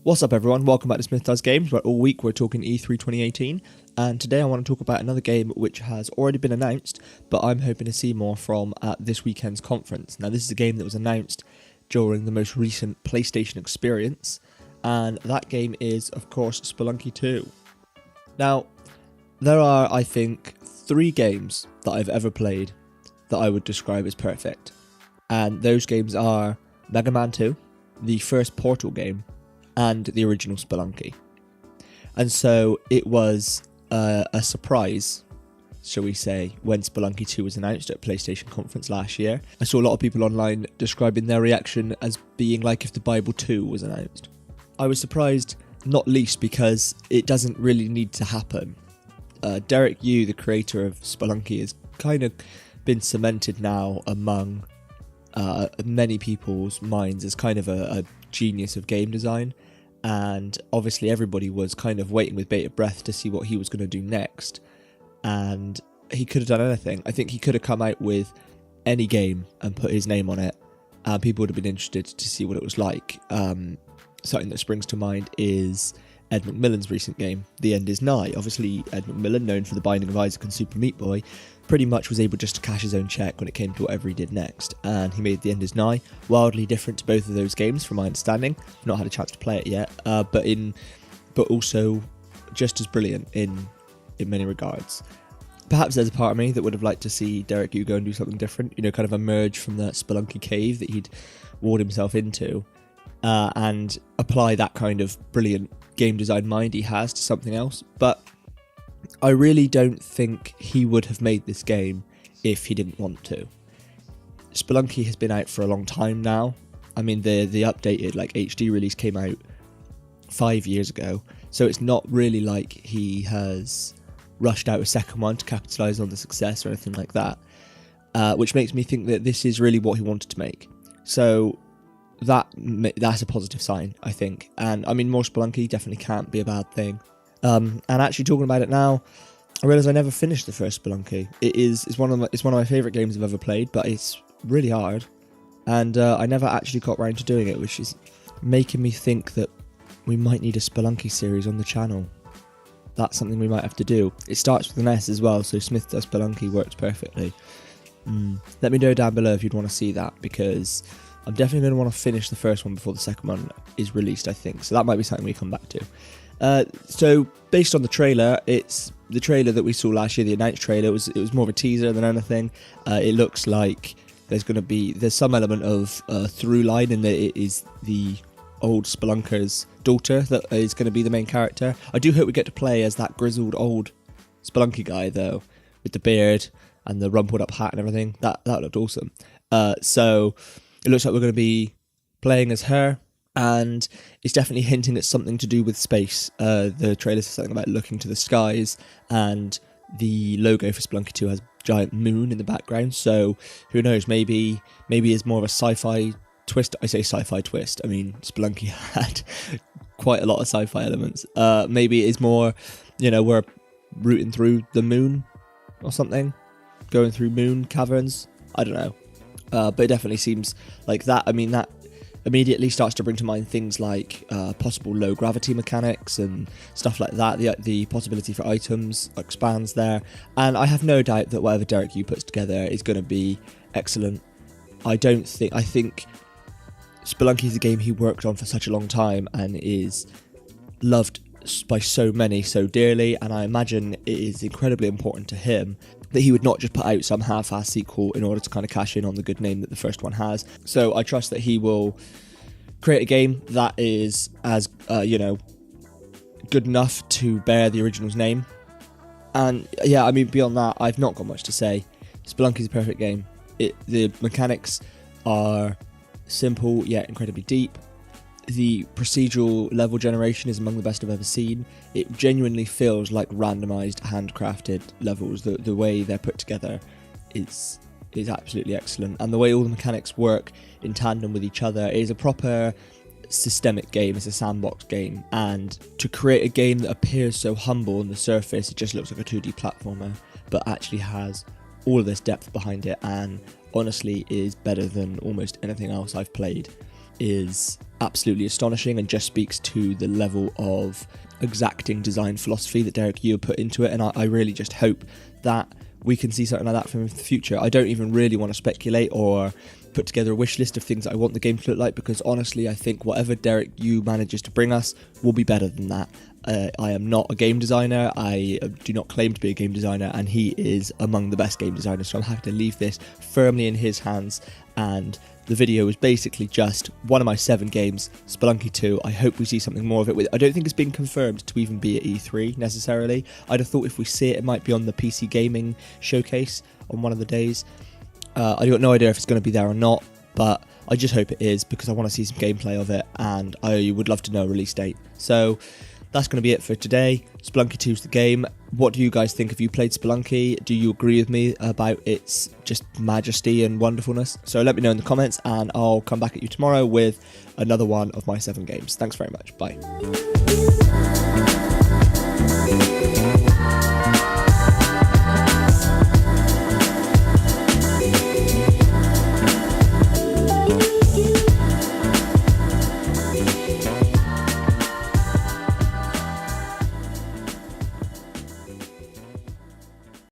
What's up everyone, welcome back to Smith Does Games, where all week we're talking E3 2018, and today I want to talk about another game which has already been announced, but I'm hoping to see more from at this weekend's conference. Now this is a game that was announced during the most recent PlayStation experience, and that game is of course Spelunky 2. Now, there are, I think, 3 games that I've ever played that I would describe as perfect, and those games are Mega Man 2, the first Portal game, and the original Spelunky. And so it was a surprise, shall we say, when Spelunky 2 was announced at PlayStation Conference last year. I saw a lot of people online describing their reaction as being like if the Bible 2 was announced. I was surprised, not least because it doesn't really need to happen. Derek Yu, the creator of Spelunky, has kind of been cemented now among many people's minds as kind of a genius of game design, and obviously everybody was kind of waiting with bated breath to see what he was going to do next, and he could have done anything. I think he could have come out with any game and put his name on it, and people would have been interested to see what it was like. Something that springs to mind is Ed McMillan's recent game, The End Is Nigh. Obviously Ed McMillan, known for The Binding of Isaac and Super Meat Boy, pretty much was able just to cash his own check when it came to whatever he did next, and he made The End Is Nigh, wildly different to both of those games from my understanding. I've not had a chance to play it yet, but also just as brilliant in many regards. Perhaps there's a part of me that would have liked to see Derek Yu go and do something different, kind of emerge from the Spelunky cave that he'd walled himself into, and apply that kind of brilliant game design mind he has to something else. But I really don't think he would have made this game if he didn't want to. Spelunky has been out for a long time now. I mean, the updated HD release came out 5 years ago, so it's not really like he has rushed out a second one to capitalise on the success or anything like that, which makes me think that this is really what he wanted to make. So that's a positive sign, I think. And I mean, more Spelunky definitely can't be a bad thing. And actually talking about it now, I realise I never finished the first Spelunky. It's one of my favourite games I've ever played, but it's really hard, and I never actually got round to doing it, which is making me think that we might need a Spelunky series on the channel. That's something we might have to do. It starts with an S as well, so Smith Does Spelunky works perfectly. Let me know down below if you'd want to see that, because I'm definitely going to want to finish the first one before the second one is released, I think. So that might be something we come back to. So based on the trailer, it's the trailer that we saw last year, the announced trailer. It was more of a teaser than anything. It looks like there's some element of through line in that it is the old Spelunker's daughter that is going to be the main character. I do hope we get to play as that grizzled old Spelunky guy though, with the beard and the rumpled up hat and everything. That looked awesome. So it looks like we're going to be playing as her, and it's definitely hinting at something to do with space. The trailer says something about looking to the skies, and the logo for Spelunky 2 has a giant moon in the background, so who knows, maybe it's more of a sci-fi twist. I say sci-fi twist, I mean Spelunky had quite a lot of sci-fi elements. Maybe it's more, we're rooting through the moon or something, going through moon caverns, I don't know. But it definitely seems like that. I mean, that immediately starts to bring to mind things like possible low gravity mechanics and stuff like that. The possibility for items expands there, and I have no doubt that whatever Derek Yu puts together is going to be excellent. I think Spelunky is a game he worked on for such a long time and is loved by so many so dearly, and I imagine it is incredibly important to him that he would not just put out some half-assed sequel in order to kind of cash in on the good name that the first one has. So I trust that he will create a game that is as good enough to bear the original's name. And yeah, I mean, beyond that, I've not got much to say. Spelunky's a perfect game. The mechanics are simple yet incredibly deep. The procedural level generation is among the best I've ever seen. It genuinely feels like randomized, handcrafted levels. The way they're put together is absolutely excellent, and the way all the mechanics work in tandem with each other is a proper systemic game. It's a sandbox game, and to create a game that appears so humble on the surface, it just looks like a 2D platformer, but actually has all of this depth behind it, and honestly is better than almost anything else I've played. is absolutely astonishing and just speaks to the level of exacting design philosophy that Derek Yu put into it, and I really just hope that we can see something like that from him in the future. I don't even really want to speculate or put together a wish list of things that I want the game to look like, because honestly I think whatever Derek Yu manages to bring us will be better than that. I am not a game designer, I do not claim to be a game designer, and he is among the best game designers, so I'm happy to leave this firmly in his hands. And the video is basically just one of my 7 games, Spelunky 2. I hope we see something more of it. I don't think it's been confirmed to even be at E3 necessarily. I'd have thought if we see it, it might be on the PC gaming showcase on one of the days. I got no idea if it's going to be there or not, but I just hope it is, because I want to see some gameplay of it, and I would love to know a release date. So that's going to be it for today. Spelunky 2 is the game. What do you guys think? Have you played Spelunky? Do you agree with me about its just majesty and wonderfulness? So let me know in the comments, and I'll come back at you tomorrow with another one of my 7 games. Thanks very much. Bye.